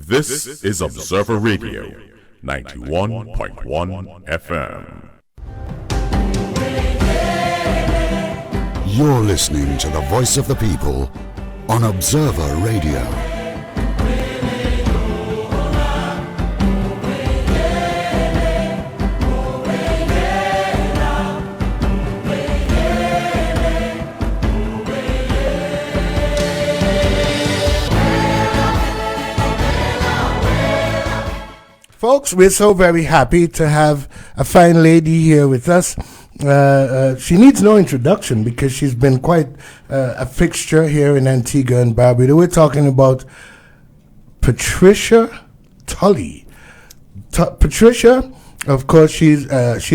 This is Observer Radio, 91.1 FM. You're listening to the voice of the people on Observer Radio. Folks, we're so very happy to have a fine lady here with us. She needs no introduction because she's been quite a fixture here in Antigua and Barbuda. We're talking about Patricia Tully. Patricia, of course, she's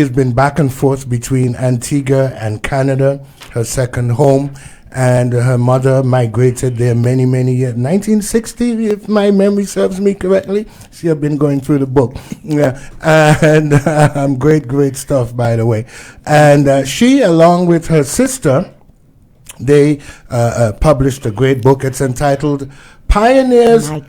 been back and forth between Antigua and Canada, her second home, and her mother migrated there many years. 1960, if my memory serves me correctly. She have been going through the book. Yeah, and great stuff, by the way. And she, along with her sister, they published a great book. It's entitled Pioneers... My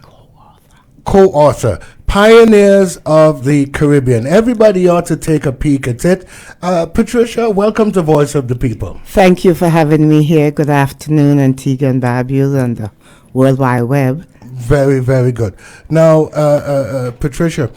co-author, Pioneers of the Caribbean. Everybody ought to take a peek at it. Patricia, welcome to Voice of the People. Thank you for having me here. Good afternoon, Antigua and Barbuda and the World Wide Web. Very, very good. Now, Patricia,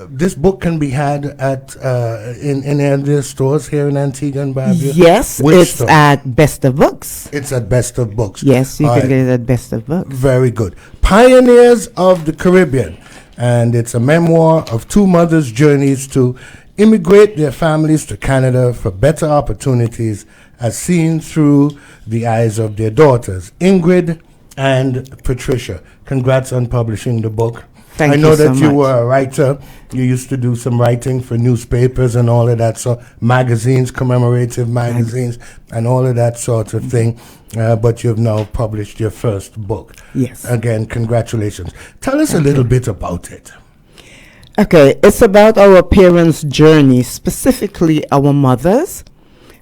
this book can be had at in any of the stores here in Antigua and Barbuda? Yes, Which it's store? at Best of Books. It's at Best of Books. Yes, you All can right. get it at Best of Books. Very good. Pioneers of the Caribbean. And it's a memoir of two mothers' journeys to immigrate their families to Canada for better opportunities as seen through the eyes of their daughters, Ingrid and Patricia. Congrats on publishing the book. Thank I know you so that you much. were a writer. You used to do some writing for newspapers and all of that, so magazines, commemorative magazines, and all of that sort of thing. But you've now published your first book. Yes. Again, congratulations. Tell us a little bit about it. Okay, it's about our parents' journey, specifically our mothers,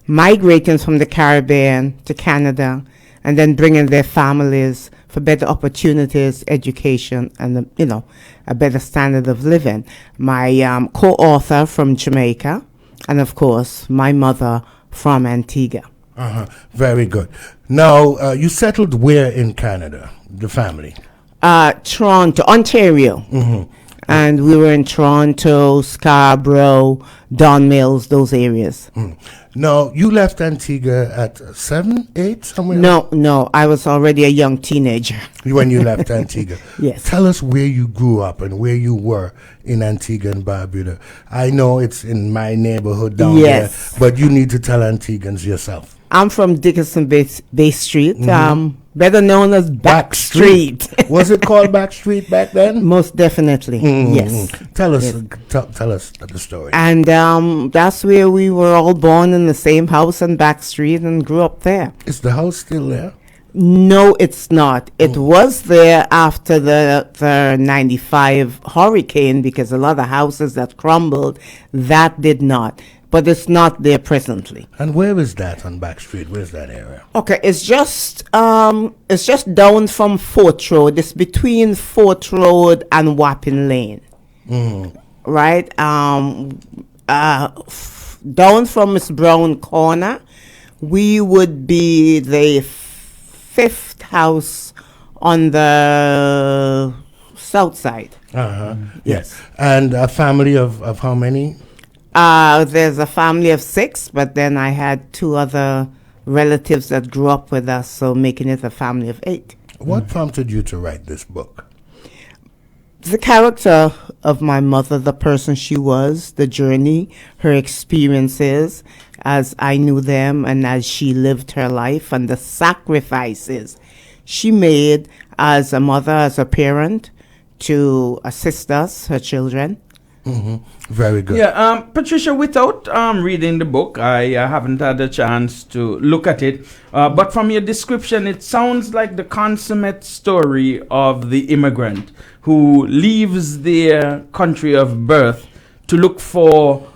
migrating from the Caribbean to Canada and then bringing their families for better opportunities, education, and, a better standard of living. My co-author from Jamaica, and of course, my mother from Antigua. Very good. Now, you settled where in Canada, the family? Toronto, Ontario. And we were in Toronto, Scarborough, Don Mills, those areas. Now, you left Antigua at 7, 8, somewhere? No, I was already a young teenager. When you left Antigua. Yes. Tell us where you grew up and where you were in Antigua and Barbuda. I know it's in my neighborhood down Yes. there, but you need to tell Antigans yourself. I'm from Dickinson Bay Street, better known as Back Street. Was it called Back Street back then? Most definitely, yes. Tell us, tell us the story. And that's where we were all born in the same house on Back Street and grew up there. Is the house still there? No, it's not. It was there after the 95 hurricane because a lot of houses that crumbled, that did not. But it's not there presently. And where is that on Back Street? Where's that area? Okay, it's just down from Fort Road. It's between Fort Road and Wapping Lane. Right? Down from Miss Brown Corner, we would be the fifth house on the south side. Yes. And a family of how many? There's a family of 6, but then I had 2 other relatives that grew up with us, so making it a family of 8. What prompted you to write this book? The character of my mother, the person she was, the journey, her experiences as I knew them and as she lived her life, and the sacrifices she made as a mother, as a parent, to assist us, her children. Very good. Yeah, Patricia, without reading the book, I haven't had a chance to look at it. But from your description, it sounds like the consummate story of the immigrant who leaves their country of birth to look for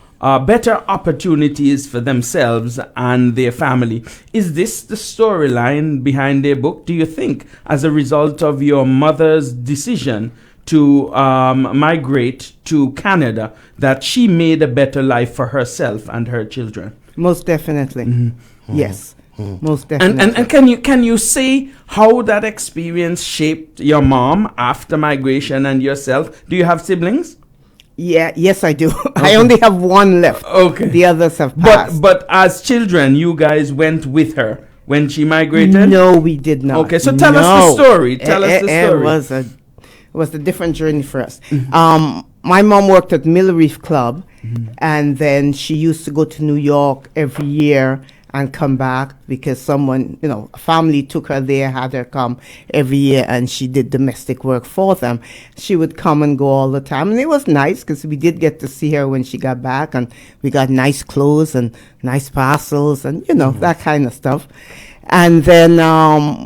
better opportunities for themselves and their family. Is this the storyline behind their book, do you think, as a result of your mother's decision to migrate to Canada, that she made a better life for herself and her children? Most definitely. Yes. Most definitely. And can you say how that experience shaped your mom after migration and yourself? Do you have siblings? Yes, I do. I only have one left. Okay. The others have passed. But as children, you guys went with her when she migrated? No, we did not. Okay, so tell us the story. Tell us the story. It was a different journey for us. My mom worked at Mill Reef Club, and then she used to go to New York every year and come back because someone, a family took her there, had her come every year, and she did domestic work for them. She would come and go all the time, and it was nice because we did get to see her when she got back, and we got nice clothes and nice parcels and, that kind of stuff. And then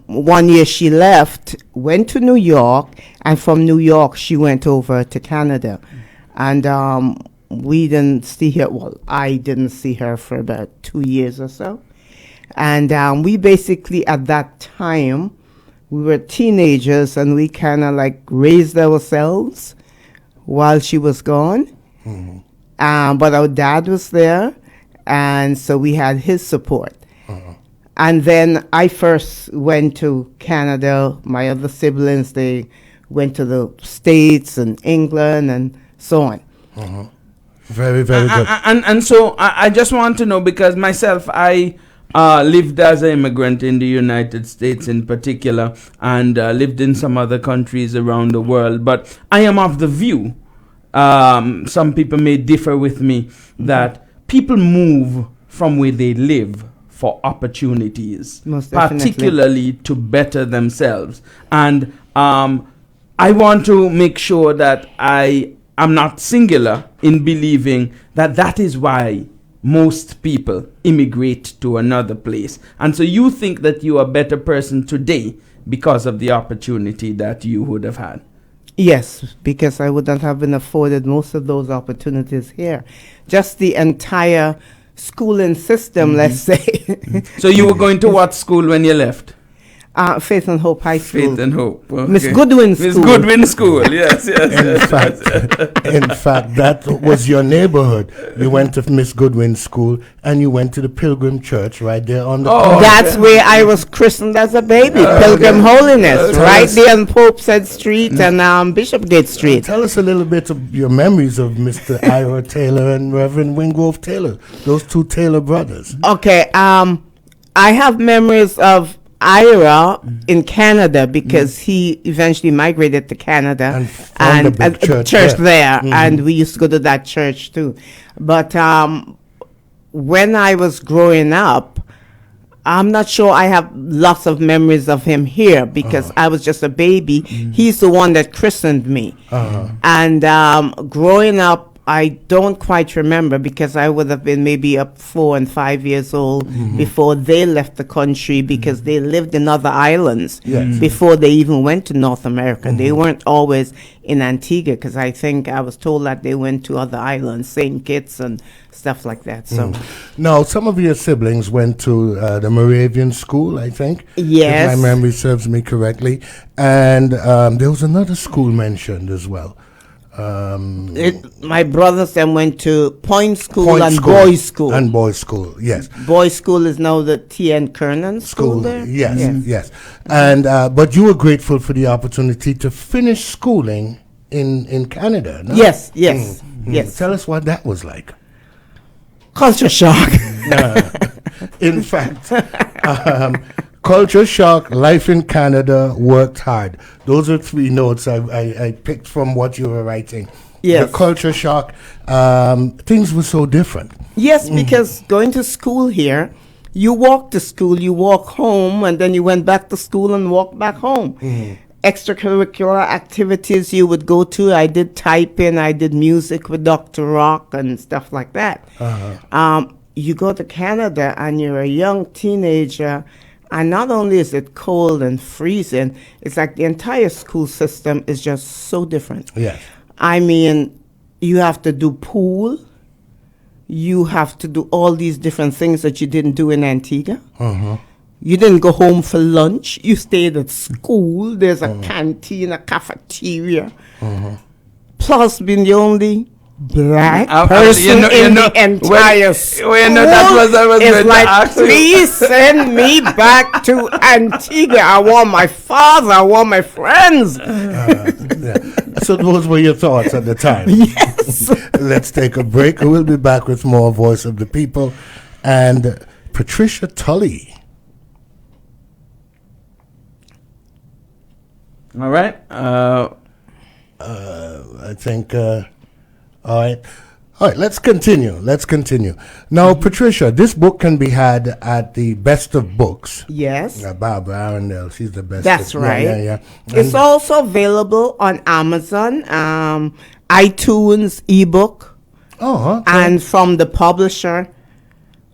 one year she left, went to New York, and from New York she went over to Canada. And we didn't see her, I didn't see her for about 2 years or so. And we basically, at that time, we were teenagers, and we kind of like raised ourselves while she was gone. But our dad was there, and so we had his support. And then I first went to Canada. My other siblings, they went to the States and England and so on. Very, very good. And so I just want to know, because myself, I lived as an immigrant in the United States in particular, and lived in some other countries around the world. But I am of the view, some people may differ with me, that people move from where they live for opportunities, particularly to better themselves. And I want to make sure that I am not singular in believing that that is why most people immigrate to another place. And so you think that you are a better person today because of the opportunity that you would have had? Yes, because I wouldn't have been afforded most of those opportunities here. Just the entire schooling system, let's say. So you were going to what school when you left? Faith and Hope High School. Faith and Hope. Okay. Miss Goodwin School. Miss Goodwin School, yes. In fact, that was your neighborhood. You went to Miss Goodwin School, and you went to the Pilgrim Church right there on the corner. That's where I was christened as a baby. Pilgrim Holiness, right there on Pope's Head Street and Bishopgate Street. Tell us a little bit of your memories of Mr. Ira Taylor and Reverend Wingrove Taylor, those two Taylor brothers. Okay, I have memories of Ira in Canada because he eventually migrated to Canada and a church there. And we used to go to that church too. But when I was growing up, I'm not sure I have lots of memories of him here because I was just a baby. He's the one that christened me. And growing up, I don't quite remember because I would have been maybe up 4 and 5 years old before they left the country because they lived in other islands before they even went to North America. They weren't always in Antigua because I think I was told that they went to other islands, St. Kitts and stuff like that. So now, some of your siblings went to the Moravian school, I think. Yes. If my memory serves me correctly. And there was another school mentioned as well. My brothers then went to Point School and Boys School. And Boys School, yes. Boys School is now the T.N. Kernan School there? Yes. And but you were grateful for the opportunity to finish schooling in Canada, no? Yes. Tell us what that was like. Culture shock. In fact, culture shock, life in Canada, worked hard. Those are 3 notes I picked from what you were writing. Yes. The culture shock, things were so different. Yes, because going to school here, you walk to school, you walk home, and then you went back to school and walked back home. Extracurricular activities you would go to. I did typing, I did music with Dr. Rock and stuff like that. You go to Canada and you're a young teenager, and not only is it cold and freezing, it's like the entire school system is just so different. Yes. I mean, you have to do pool, you have to do all these different things that you didn't do in Antigua. Uh-huh. You didn't go home for lunch. You stayed at school. There's a canteen, a cafeteria. Plus, being the only black person in the entire school. That was I was it's going like, to ask you. please send me back to Antigua. I want my father. I want my friends. Yeah. So those were your thoughts at the time. Yes. Let's take a break. We'll be back with more Voice of the People and Patricia Tully. All right. I think, all right. All right, let's continue. Now, Patricia, this book can be had at the Best of Books. Yes. Barbara Arundel, she's the best. That's right. Yeah. It's also available on Amazon, iTunes, ebook, Oh, okay. and from the publisher,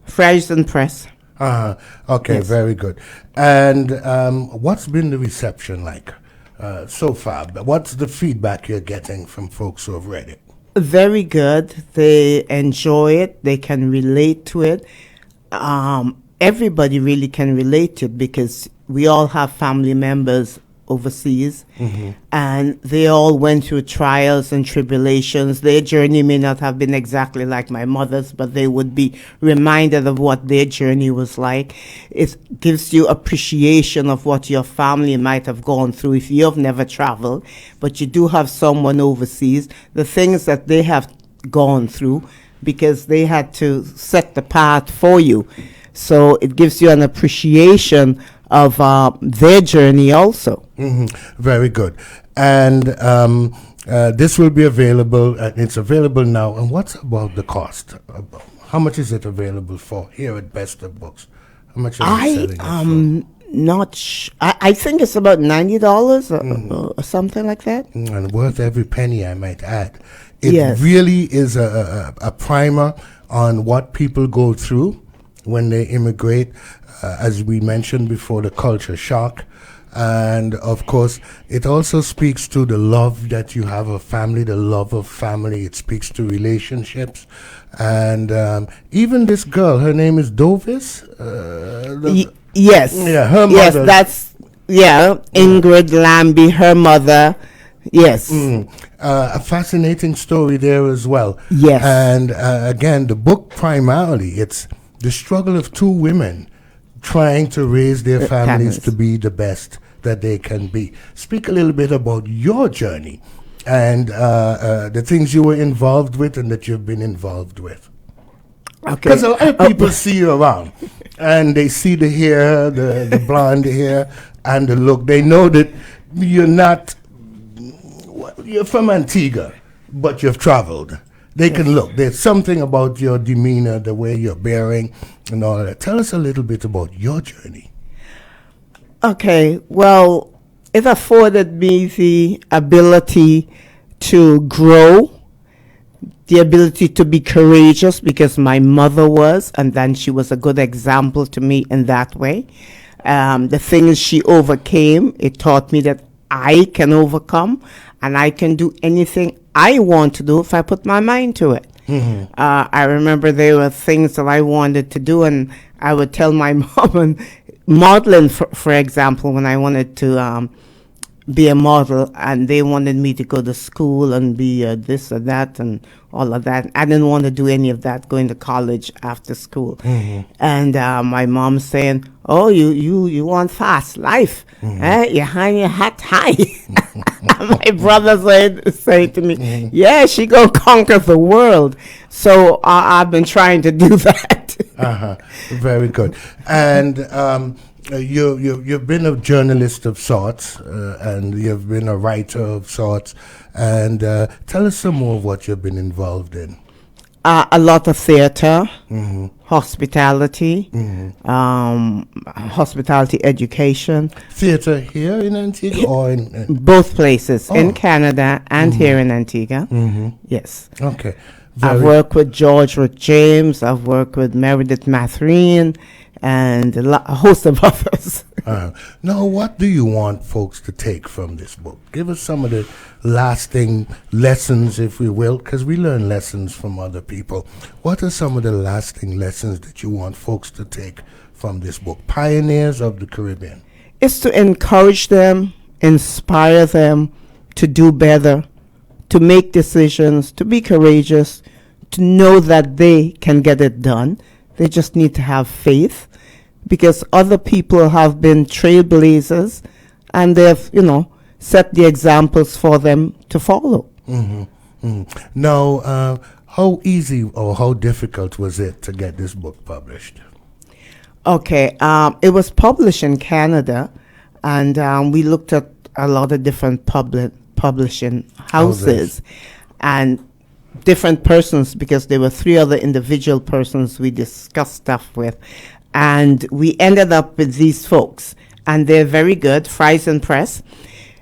Freshden Press. Okay, Yes. very good. And what's been the reception like so far? What's the feedback you're getting from folks who have read it? Very good. They enjoy it. They can relate to it. Everybody really can relate to it because we all have family members overseas, and they all went through trials and tribulations. Their journey may not have been exactly like my mother's, but they would be reminded of what their journey was like. It gives you appreciation of what your family might have gone through if you have never traveled, but you do have someone overseas, the things that they have gone through because they had to set the path for you. So it gives you an appreciation of their journey also. Very good. And this will be available, it's available now. And what's about the cost? How much is it available for here at Best of Books? How much are you selling it for? Not I think it's about $90 or something like that. And worth every penny, I might add. It Yes. really is a primer on what people go through when they immigrate. As we mentioned before, the culture shock. And of course, it also speaks to the love that you have of family, the love of family. It speaks to relationships. And even this girl, her name is Dovis. Yes. Yeah, her Yes, mother. that's Ingrid Lambie, her mother. Yes. A fascinating story there as well. Yes. And again, the book primarily, it's the struggle of two women trying to raise their families families. to be the best that they can be. Speak a little bit about your journey and the things you were involved with and that you've been involved with. Okay. Because a lot of people see you around and they see the hair, the blonde hair, and the look. They know that you're not, you're from Antigua, but you've traveled. They can look. There's something about your demeanor, the way you're bearing, and all that. Tell us a little bit about your journey. Okay, well, it afforded me the ability to grow, the ability to be courageous because my mother was, and then she was a good example to me in that way. The things she overcame, it taught me that I can overcome and I can do anything I want to do if I put my mind to it. I remember there were things that I wanted to do, and I would tell my mom, and modeling, for example, when I wanted to be a model, and they wanted me to go to school and be this or that and all of that. I didn't want to do any of that, going to college after school. And my mom saying, "Oh, you want fast life? You hang your hat high." My brother say to me, "Yeah, she gonna conquer the world." So I've been trying to do that. Very good. And you've been a journalist of sorts, and you've been a writer of sorts. And tell us some more of what you've been involved in. A lot of theater, hospitality, hospitality education. Theater here in Antigua or in Both places, in Canada and here in Antigua. Yes. Okay, I've worked with George Rick James. I've worked with Meredith Mathreen and a host of others. Now, what do you want folks to take from this book? Give us some of the lasting lessons, if we will, because we learn lessons from other people. What are some of the lasting lessons that you want folks to take from this book, Pioneers of the Caribbean? It's to encourage them, inspire them to do better, to make decisions, to be courageous, to know that they can get it done. They just need to have faith, because other people have been trailblazers and they've, set the examples for them to follow. Now, how easy or how difficult was it to get this book published? Okay, it was published in Canada, and we looked at a lot of different publishing houses and different persons, because there were 3 other individual persons we discussed stuff with. And we ended up with these folks, and they're very good, Fries and Press.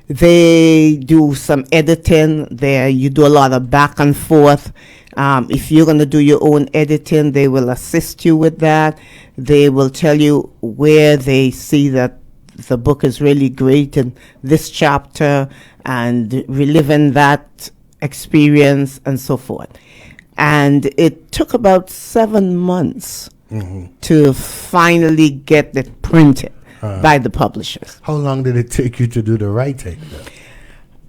They do some editing there. You do a lot of back and forth. If you're going to do your own editing, they will assist you with that. They will tell you where they see that the book is really great in this chapter and reliving that experience and so forth. And it took about 7 months to finally get it printed by the publishers. How long did it take you to do the writing?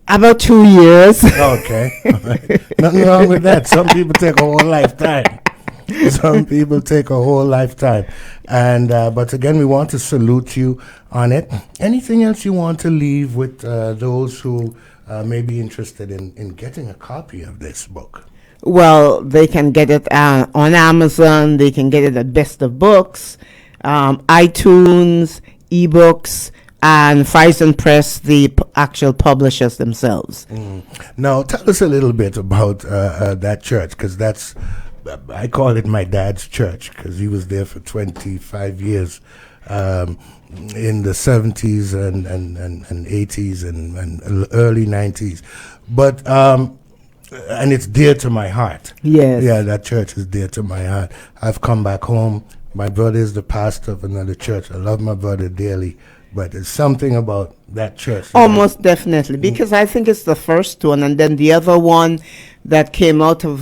About 2 years. Okay. Nothing wrong with that. Some people take a whole lifetime. Some people take a whole lifetime. And but again, we want to salute you on it. Anything else you want to leave with those who may be interested in getting a copy of this book? Well, they can get it on Amazon. They can get it at Best of Books, iTunes, eBooks, and Fries and Press, the actual publishers themselves. Now, tell us a little bit about that church, because I call it my dad's church, because he was there for 25 years in the 70s and 80s and early 90s. But and it's dear to my heart. Yes. Yeah, that church is dear to my heart. I've come back home. My brother is the pastor of another church. I love my brother dearly, but there's something about that church. Almost definitely, because I think it's the first one, and then the other one that came out of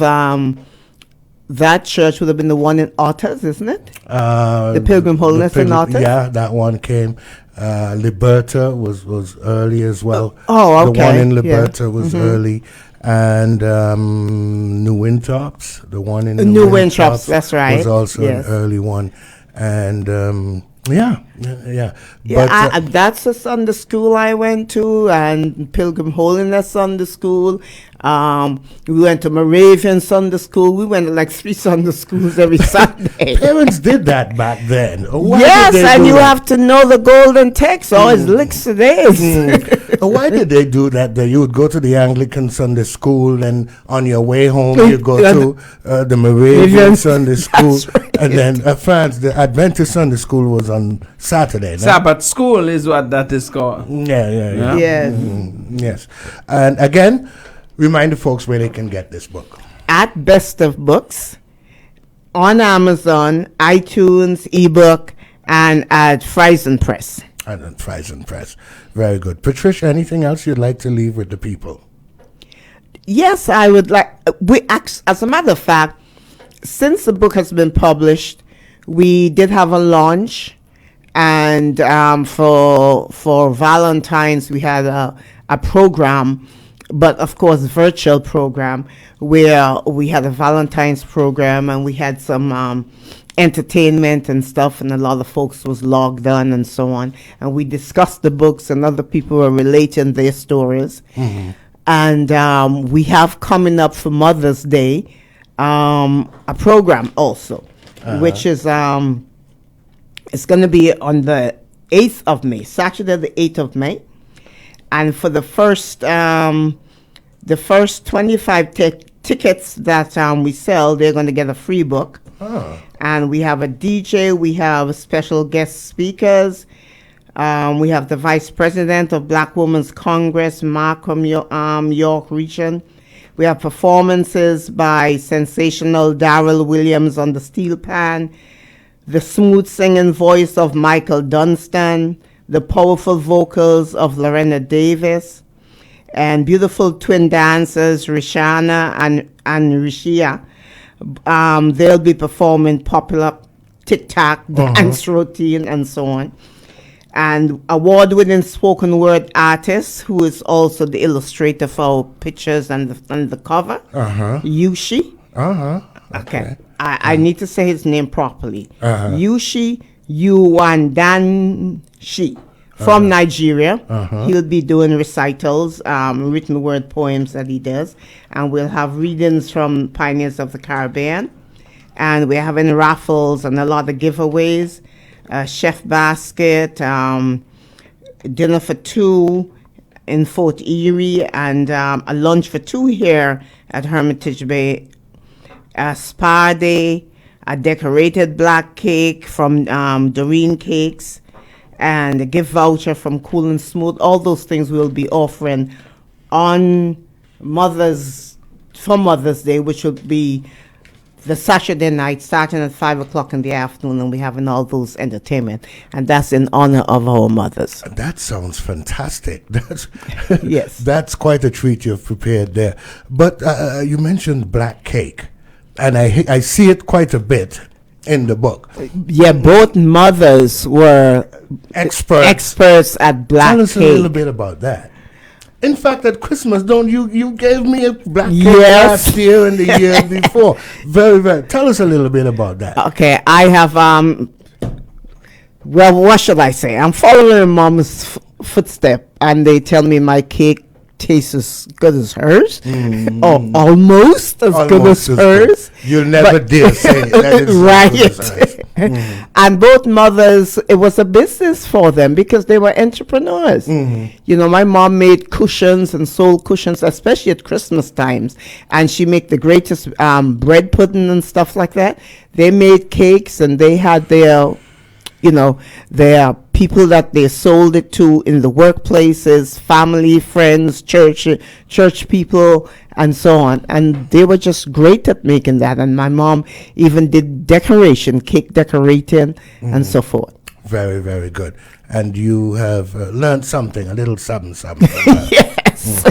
that church would have been the one in Otters, isn't it? The Pilgrim Holiness in Otters? Yeah, that one came. Liberta was early as well. Oh, okay. The one in Liberta was early. And New Wintops, the one in New Wintops, that's right. Was also an early one. And yeah. But that's a Sunday school I went to, and Pilgrim Holiness Sunday School. We went to Moravian Sunday School. We went to like 3 Sunday schools every Sunday. Parents did that back then. Yes, and you have to know the golden text. Always licks it is. Why did they do that? You would go to the Anglican Sunday School, and on your way home, you go to the Moravian Sunday School. Right. And then France, the Adventist Sunday School was on Saturday. Sabbath school is what that is called. Yeah. Yes. Yes. And again, remind the folks where they can get this book. At Best of Books, on Amazon, iTunes, ebook, and at Fries and Press. And at Fries and Press. Very good. Patricia, anything else you'd like to leave with the people? Yes, I would like. As a matter of fact, since the book has been published, we did have a launch, and for Valentine's we had a program, but of course virtual program, where we had a Valentine's program, and we had some entertainment and stuff, and a lot of folks was logged on and so on, and we discussed the books, and other people were relating their stories. And we have coming up for Mother's Day a program also, which is it's going to be on the 8th of May, Saturday the 8th of May, and for the first 25 tickets that we sell, they're going to get a free book. And we have a DJ, we have special guest speakers, we have the Vice President of Black Women's Congress, Markham York Region. We have performances by sensational Darrell Williams on the steel pan, the smooth singing voice of Michael Dunstan, the powerful vocals of Lorena Davis, and beautiful twin dancers Rishana and Rishia. They'll be performing popular tic-tac dance routine and so on. And award-winning spoken word artist who is also the illustrator for our pictures and the cover, Yushi. Okay. I need to say his name properly. Yushi Yuwandanshi from Nigeria. He'll be doing recitals, written word poems that he does. And we'll have readings from Pioneers of the Caribbean. And we're having raffles and a lot of giveaways. Chef basket, dinner for two in Fort Erie, and a lunch for two here at Hermitage Bay. A spa day, a decorated black cake from Doreen Cakes, and a gift voucher from Cool and Smooth. All those things we'll be offering on Mother's Day, which will be the Saturday night, starting at 5 o'clock in the afternoon, and we're having all those entertainment, and that's in honor of our mothers. That sounds fantastic. That's Yes. That's quite a treat you've prepared there. But you mentioned black cake, and I see it quite a bit in the book. Yeah, both mothers were experts at black Tell us cake. a little bit about that. In fact, at Christmas, you gave me a black cake Yes. last year and the year before. Very, very. Tell us a little bit about that. Okay, I have well, what should I say? I'm following Mom's footstep, and they tell me my cake tastes as good as hers, or almost as good as hers. You'll never dare say that it's right. as good as hers. And both mothers, it was a business for them because they were entrepreneurs. You know, my mom made cushions and sold cushions, especially at Christmas times, and she made the greatest bread pudding and stuff like that. They made cakes, and they had their people that they sold it to in the workplaces, family, friends, church people, and so on. And they were just great at making that. And my mom even did cake decorating, and so forth. Very, very good. And you have learned something, a little something. Yes.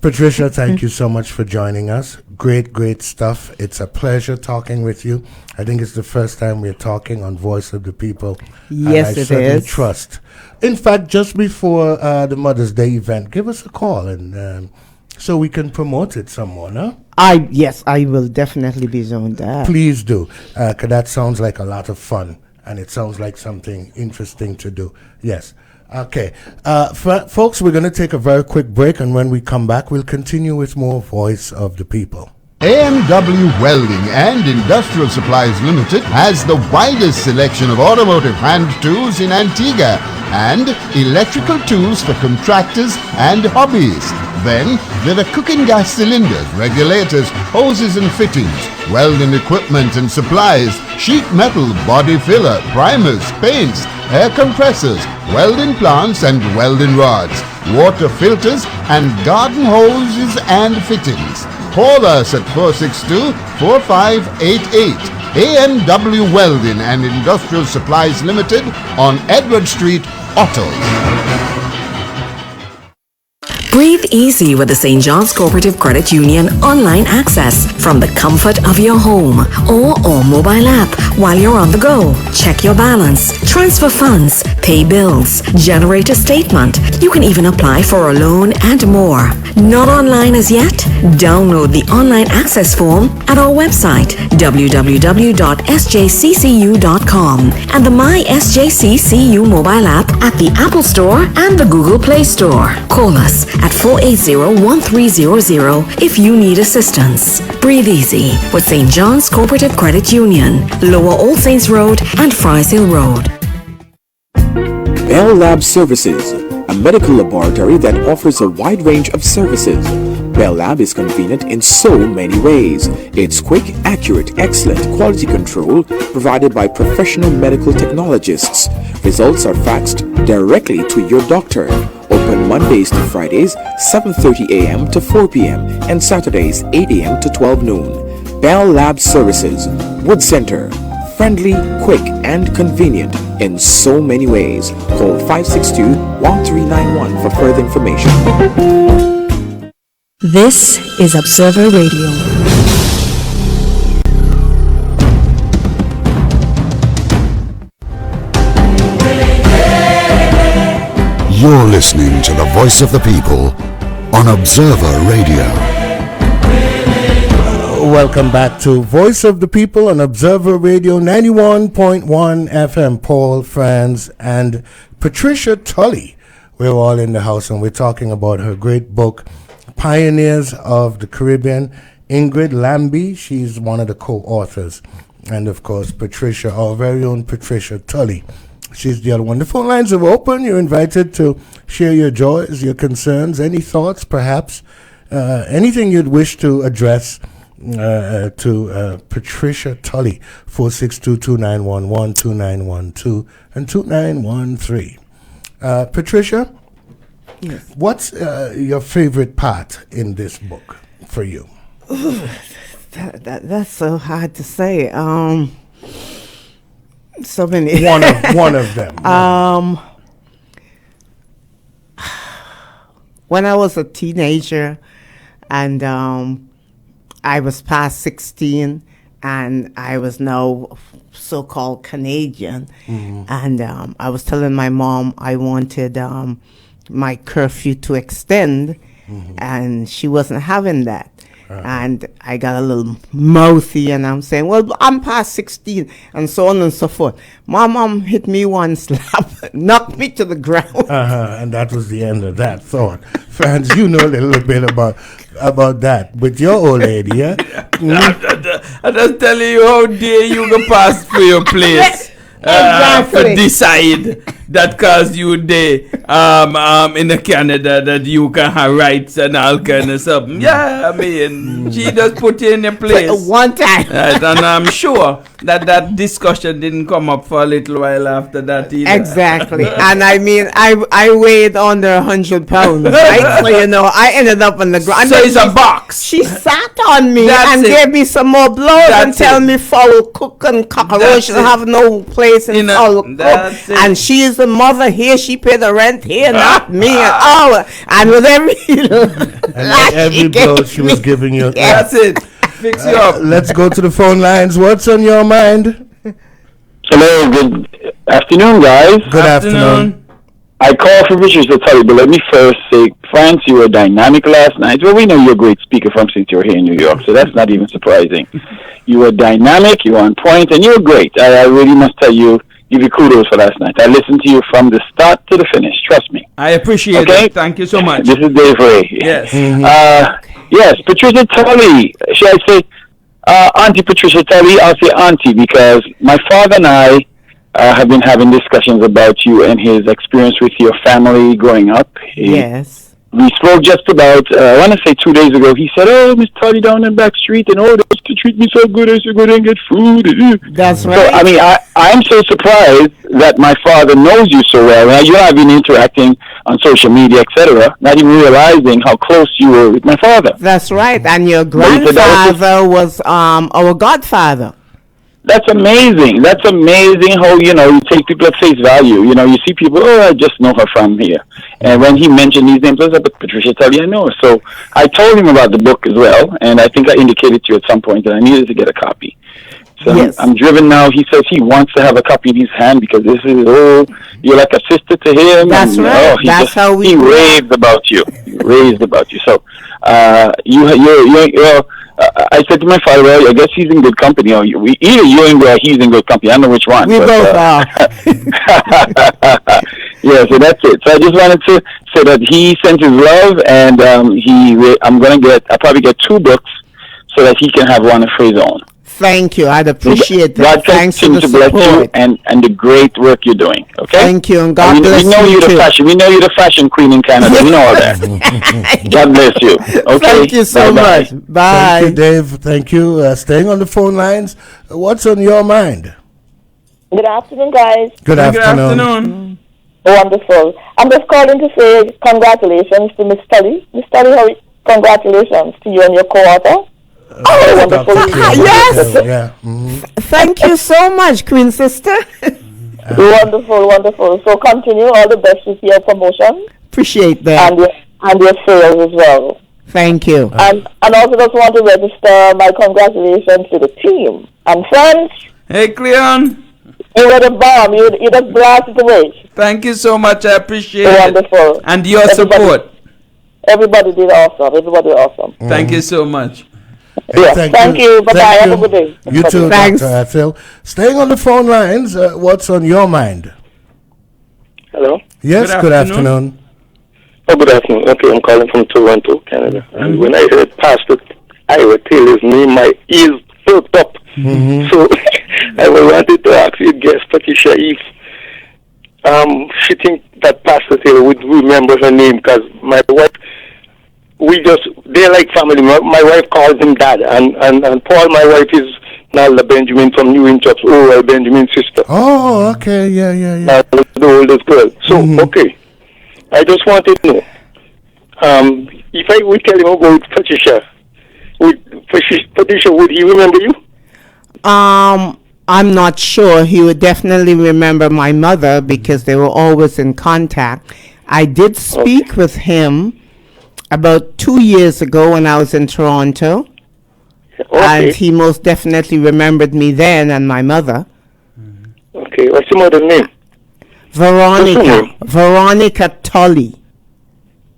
Patricia, thank you so much for joining us. Great stuff. It's a pleasure talking with you. I think it's the first time we're talking on Voice of the People. Yes, and I it certainly is. trust. In fact, just before the Mother's Day event, give us a call and so we can promote it some more, no? Yes, I will definitely be doing that. Please do, because that sounds like a lot of fun, and it sounds like something interesting to do. Yes. Okay. Folks, we're going to take a very quick break, and when we come back, we'll continue with more Voice of the People. AMW Welding and Industrial Supplies Limited has the widest selection of automotive hand tools in Antigua and electrical tools for contractors and hobbies. Then there are cooking gas cylinders, regulators, hoses and fittings, welding equipment and supplies, sheet metal, body filler, primers, paints, air compressors, welding plants and welding rods, water filters and garden hoses and fittings. Call us at 462-4588. AMW Welding and Industrial Supplies Limited on Edward Street, Otto. Breathe easy with the St. John's Cooperative Credit Union online access from the comfort of your home or mobile app while you're on the go. Check your balance, transfer funds, pay bills, generate a statement. You can even apply for a loan and more. Not online as yet? Download the online access form at our website www.sjccu.com and the My SJCCU mobile app at the Apple Store and the Google Play Store. Call us at 480-1300 if you need assistance. Breathe easy with St. John's Cooperative Credit Union, Lower All Saints Road and Fries Hill Road. Bell Lab Services, a medical laboratory that offers a wide range of services. Bell Lab is convenient in so many ways. It's quick, accurate, excellent quality control provided by professional medical technologists. Results are faxed directly to your doctor. Open Mondays to Fridays, 7:30 a.m. to 4 p.m. and Saturdays, 8 a.m. to 12 noon. Bell Lab Services, Wood Center. Friendly, quick, and convenient in so many ways. Call 562-1391 for further information. This is Observer Radio. You're listening to the voice of the people on Observer Radio. Welcome back to Voice of the People on Observer Radio 91.1 FM. Paul, Franz, and Patricia Tully. We're all in the house and we're talking about her great book, Pioneers of the Caribbean. Ingrid Lambie, she's one of the co-authors. And of course, Patricia, our very own Patricia Tully. She's the other one. The phone lines are open. You're invited to share your joys, your concerns, any thoughts, perhaps, anything you'd wish to address to Patricia Tully, 462-2911, 2912, and 2913. Patricia, Yes. what's your favorite part in this book for you? That's so hard to say. So many. One of them. When I was a teenager and I was past 16 and I was now so-called Canadian, and I was telling my mom I wanted my curfew to extend, and she wasn't having that. And I got a little mouthy, and I'm saying, well, I'm past 16, and so on and so forth. My mom hit me one slap, knocked me to the ground. And that was the end of that thought. Franz, you know a little bit about that with your old lady, yeah? I just tell you how dare you go past for your place. Exactly. For decide that cause you there in the Canada that you can have rights and all kind of stuff. Yeah, I mean, she just put you in your place. One time. Right, and I'm sure that discussion didn't come up for a little while after that either. Exactly. And I mean, I weighed under 100 pounds, right? So, you know, I ended up on the ground. So it's a box. She sat on me That's and it. gave me some more blows and That's tell it. me foul cook and cockroaches That's it. have no place in You know, foul cook. that's it. And she is the mother here. She paid the rent here, not me. And with every Every blow she was giving you. That's it. Fix you up. Let's go to the phone lines. What's on your mind? Hello, good afternoon, guys. Good afternoon. I call for Patricia Tully, but let me first say, France, you were dynamic last night. Well, we know you're a great speaker from since you're here in New York, so that's not even surprising. You were dynamic, you were on point, and you were great. I really must tell you, give you kudos for last night. I listened to you from the start to the finish, trust me. I appreciate it. Thank you so much. This is Dave Ray. Yes. Yes, Patricia Tully. Should I say Auntie Patricia Tully? I'll say Auntie because my father and I have been having discussions about you and his experience with your family growing up. Yes. We spoke just about, I want to say 2 days ago, he said, oh, Miss Tully down in back street, and oh, they used to treat me so good, I used to go there and get food. That's right. So, I mean, I'm so surprised that my father knows you so well. Now, you have been interacting on social media, etc., not even realizing how close you were with my father. That's right. And your grandfather was our godfather. That's amazing. That's amazing how, you know, you take people at face value. You know, you see people, oh, I just know her from here. And when he mentioned these names, I said, but Patricia Tully, I know her. So I told him about the book as well, and I think I indicated to you at some point that I needed to get a copy. So yes. I'm driven now. He says he wants to have a copy in his hand because this is, oh, you're like a sister to him. That's and, right. Oh, That's how we he raved about you. He raved about you. So you're I said to my father, well, I guess he's in good company. Or either you're in good or he's in good company. I don't know which one. We both are. Yeah, so that's it. So I just wanted to say that he sent his love, and I'll probably get 2 books so that he can have one for his own. Thank you. I'd appreciate that. God Thanks for the to bless you support. and the great work you're doing. Okay. Thank you, and God bless you. We know you're the too. fashion. We know you're the fashion queen in Canada. We know all that. God bless you. Okay. Thank you so Bye-bye. much. Bye. Thank you, Dave. Thank you. Staying on the phone lines. What's on your mind? Good afternoon, guys. Good afternoon. afternoon. Wonderful. I'm just calling to say congratulations to Miss Tully. Miss Tully, congratulations to you and your co-author. Oh, wonderful. Yes. Yeah. Mm-hmm. Thank you so much, Queen Sister. Wonderful. So continue. All the best with your promotion. Appreciate that. And your sales as well. Thank you. And also just want to register my congratulations to the team. And friends. Hey, Cleon. You were the bomb. You just blasted away. Thank you so much. I appreciate it. Wonderful. And your support. Everybody did awesome. Everybody awesome. Thank you so much. Hey, yeah, thank you. Bye-bye. Have a good day. You too, Thanks. Dr. Phil. Staying on the phone lines, what's on your mind? Hello? Yes, good afternoon. Oh, good afternoon. Okay, I'm calling from Toronto, Canada. And when I heard Pastor Ira Taylor's name, my ears perked up. Mm-hmm. So I wanted to ask your guest, Patricia, if she think that Pastor Taylor would remember her name, because my wife, they're like family. My wife calls him Dad, and Paul, my wife, is Nalda Benjamin from New Inchops, Oral Benjamin's sister. Oh, okay, yeah. The oldest girl. So, okay. I just wanted to know, if I would tell him about Patricia, would he remember you? I'm not sure. He would definitely remember my mother because they were always in contact. I did speak with him about 2 years ago when I was in Toronto. And he most definitely remembered me then and my mother. Okay, what's your mother's name? Veronica Tully.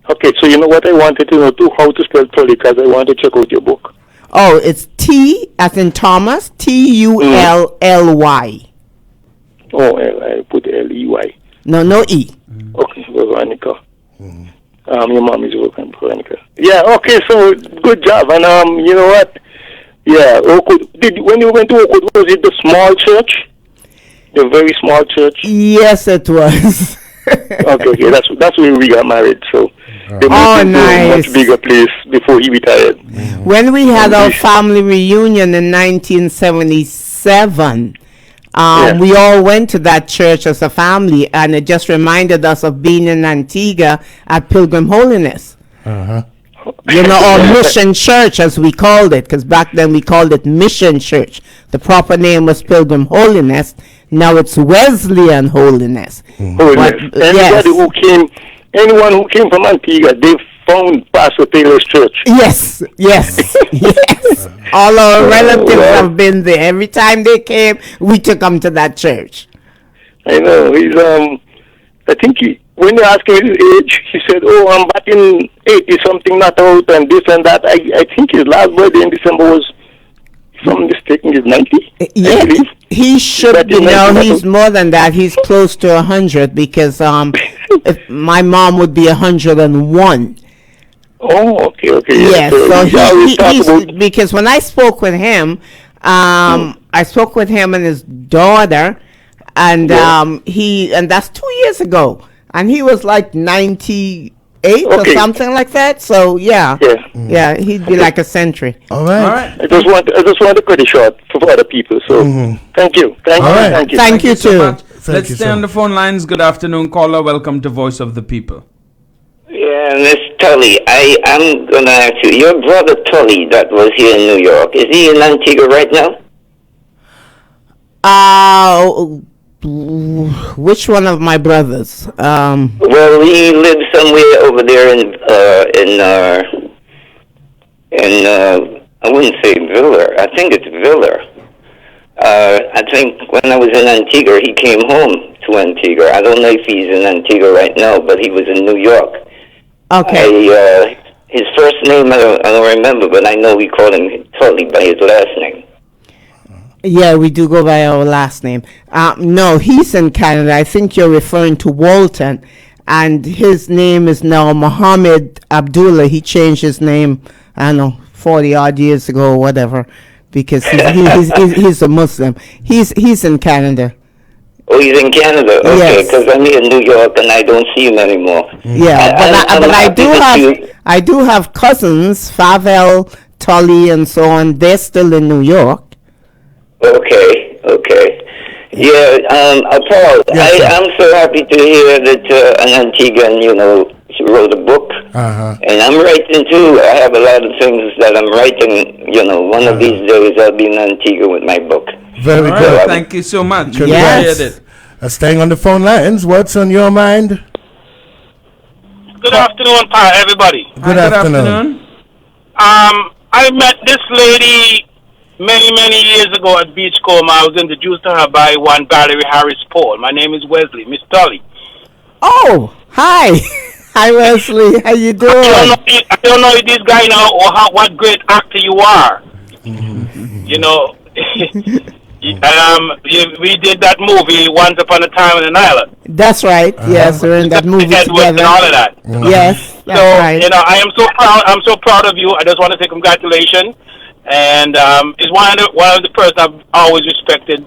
Okay, so you know what I wanted to know too, how to spell Tully, because I want to check out your book. Oh, it's T as in Thomas, Tully. Oh, I put Ley. No E. Okay, Veronica. Your mom is Veronica. Yeah, okay, so good job. And you know what? Yeah, Oakwood. When you went to Oakwood, was it the small church? The very small church? Yes, it was. Okay, that's where we got married. So they moved into a much bigger place before he retired. When we had our family reunion in 1977, we all went to that church as a family, and it just reminded us of being in Antigua at Pilgrim Holiness. You know, or Mission Church, as we called it, because back then we called it Mission Church. The proper name was Pilgrim Holiness. Now it's Wesleyan Holiness. Anyone who came from Antigua, they found Pastor Taylor's church. Yes. All our relatives have been there. Every time they came, we took them to that church. I know. He's I think when you asked him his age, he said, I'm back in 80-something, not out, and this and that. I think his last birthday in December was, if I'm mistaken, is 90? Yeah, he should be. No, he's more than that. He's close to 100 because if my mom would be 101. Oh, okay. Yes, so he's because when I spoke with him, I spoke with him and his daughter, and and that's 2 years ago. And he was like 98 or something like that. So yeah, he'd be like a century. All right. I just want to cut it short for other people. So thank you. Thank you too. So let's stay on the phone lines. Good afternoon, caller. Welcome to Voice of the People. Yeah, Miss Tully, I'm going to ask you. Your brother Tully that was here in New York, is he in Antigua right now? Which one of my brothers? Well, he lives somewhere over there in I wouldn't say Villa. I think it's Villa. I think when I was in Antigua, he came home to Antigua. I don't know if he's in Antigua right now, but he was in New York. Okay. His first name I don't remember, but I know we call him Tully by his last name. Yeah, we do go by our last name. No, he's in Canada. I think you're referring to Walton, and his name is now Mohammed Abdullah. He changed his name, I don't know, 40 odd years ago or whatever, because he's a Muslim. He's in Canada. Oh, he's in Canada. Okay, because I'm here in New York and I don't see him anymore. Yeah, but I do have cousins, Favel, Tully, and so on. They're still in New York. Okay. Paul, Yes, I'm so happy to hear that an Antiguan, she wrote a book. And I'm writing too. I have a lot of things that I'm writing. One of these days I'll be in Antigua with my book. Very All good. right, thank you so much. Yes. Appreciate it. Staying on the phone lines, what's on your mind? Good afternoon, Pa, everybody. Good afternoon. I met this lady many years ago at Beachcomber. I was introduced to her by one Valerie Harris Paul. My name is Wesley, Miss Tully. Oh, hi. Hi, Wesley. How you doing? I don't know if this guy know or what great actor you are. We did that movie Once Upon a Time on an Island. That's right. Yes, we're in that movie together. And all of that. Yes, that's right. I am so proud. I'm so proud of you. I just want to say congratulations. And it's one of the person I've always respected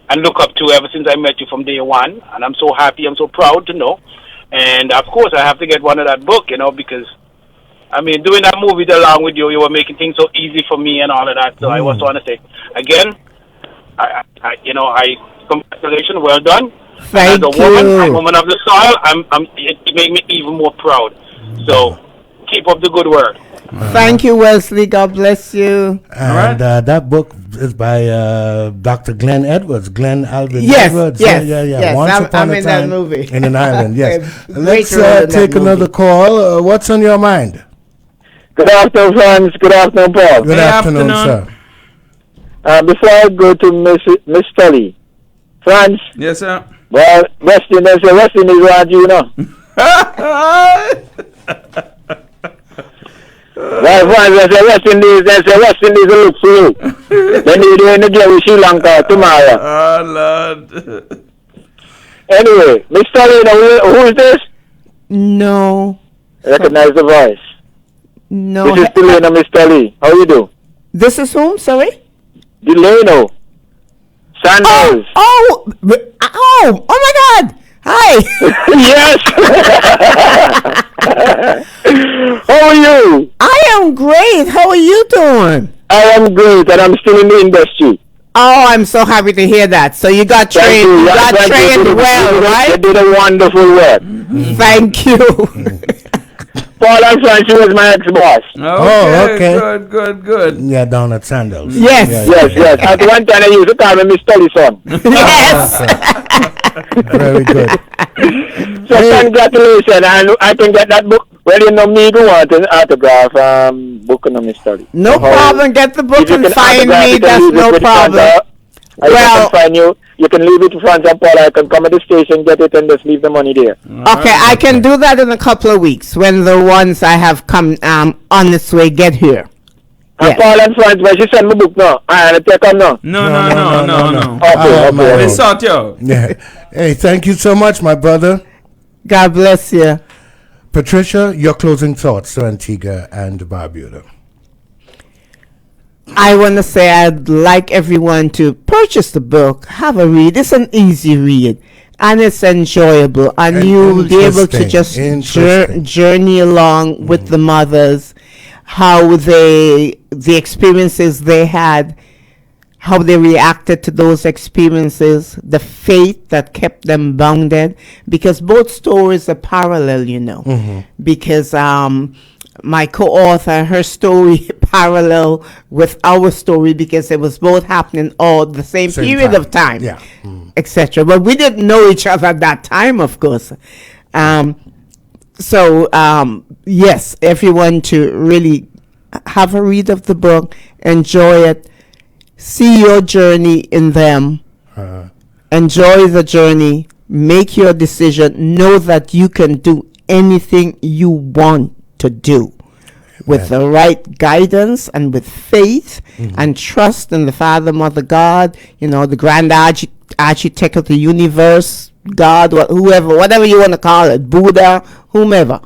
and look up to ever since I met you from day one. And I'm so happy. I'm so proud to know. And of course, I have to get one of that book, because doing that movie along with you, you were making things so easy for me and all of that. So I also want to say again, I congratulations, well done. Thank you. As a woman of the soil, it made me even more proud. So keep up the good work. Thank you, Wesley. God bless you. And that book is by Dr. Glenn Edwards. Glenn Alvin Yes, Edwards. yes. Once upon I'm a in that time movie. in an island. Yes. Great Let's role in that take another movie. call. What's on your mind? Good afternoon, friends. Good afternoon, Paul. Good afternoon, sir. Before I go to Miss Tully, Franz. Yes, sir. Well, West Indies want you, Well, Franz, I say West Indies will look for you. Then you do in the game with Sri Lanka tomorrow. Oh, Lord. Anyway, Miss Tully, who is this? No. Recognize the voice. No. This is Delano, Miss Tully. How you do? This is whom, sorry? Delano. Sandals. Oh, my God. Hi. Yes. How are you? I am great. How are you doing? I am great, and I'm still in the industry. Oh, I'm so happy to hear that. So you got trained. You got trained well, right? You did a wonderful work. Thank you. Paul and Francie was my ex-boss. Okay. Good. Yeah, down at Sandals. Yes. Yes. At one time, I used to call me Miss Tully's son. Yes. Very good. So congratulations, and I can get that book. Well, me who want an autograph book on Miss Tully. No problem. Get the book and find me. That's no problem. I can find you. You can leave it to Franz and Paul. I can come at the station, get it, and just leave the money there. Okay, I can do that in a couple of weeks when the ones I have come on this way get here. And Paul and Franz, when she send me book now, I take them now. No. Okay. They sort you out. Yeah. Hey, thank you so much, my brother. God bless you. Patricia, your closing thoughts to Antigua and Barbuda. I want to say I'd like everyone to purchase the book, have a read. It's an easy read, and it's enjoyable, and you'll be able to just journey along with the mothers, how the experiences they had, how they reacted to those experiences, the faith that kept them bounded, because both stories are parallel, because my co-author, her story parallel with our story because it was both happening all the same period of time, etc. But we didn't know each other at that time, of course. Yes, everyone to really have a read of the book, enjoy it, see your journey in them, enjoy the journey, make your decision, know that you can do anything you want to do with the right guidance and with faith and trust in the Father, Mother, God, the grand architect of the universe, God, whoever, whatever you want to call it, Buddha, whomever,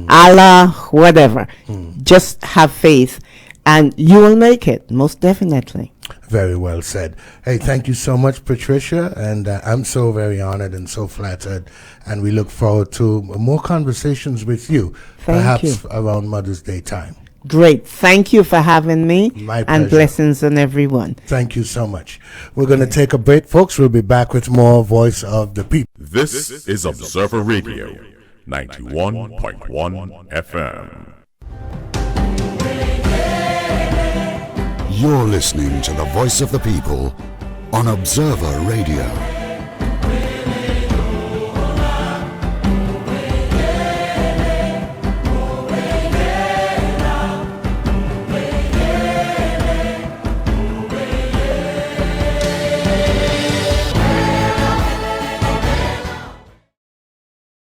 Allah, whatever. Just have faith and you will make it, most definitely. Very well said. Hey, thank you so much, Patricia, and I'm so very honored and so flattered, and we look forward to more conversations with you, perhaps around Mother's Day time. Great. Thank you for having me. My and pleasure. blessings on everyone. Thank you so much. We're going to take a break, folks. We'll be back with more Voice of the People. This is Observer Radio, 91.1 FM. You're listening to the Voice of the People on Observer Radio.